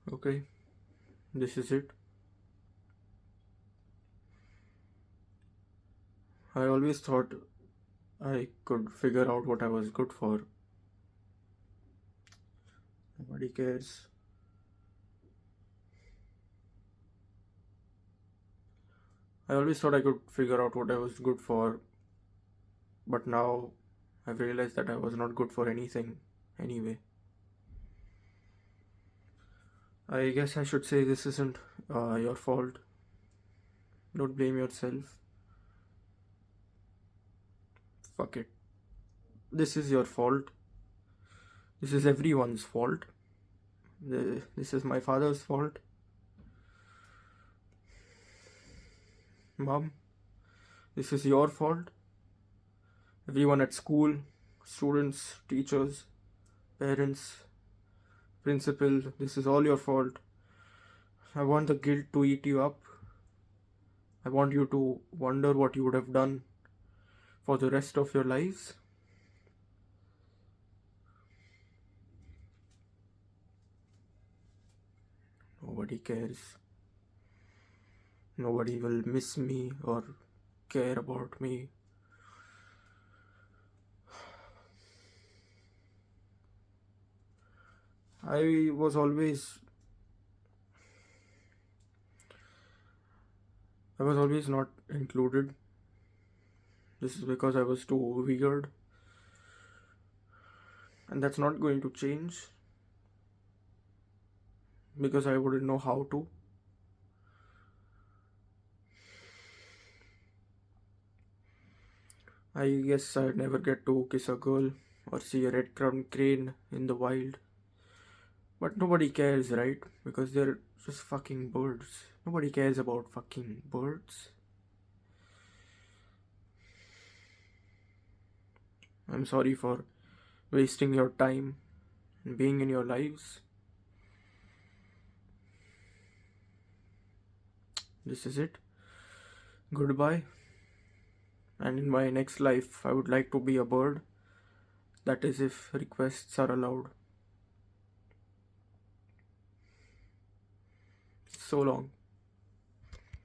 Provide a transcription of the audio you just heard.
Okay, this is it. I always thought I could figure out what I was good for. Nobody cares. I always thought I could figure out what I was good for, but now I've realized that I was not good for anything anyway. I guess I should say this isn't your fault. Don't blame yourself. Fuck it. This is your fault. This is everyone's fault. This is my father's fault. Mom, this is your fault. Everyone at school, students, teachers, parents, principal, this is all your fault. I want the guilt to eat you up. I want you to wonder what you would have done for the rest of your lives. Nobody cares. Nobody will miss me or care about me. I was always not included. This is because I was too weird. And that's not going to change because I wouldn't know how to. I guess I'd never get to kiss a girl or see a red-crowned crane in the wild. But nobody cares, right? Because they're just fucking birds. Nobody cares about fucking birds. I'm sorry for wasting your time and being in your lives. This is it. Goodbye. And in my next life, I would like to be a bird. That is, if requests are allowed. So long.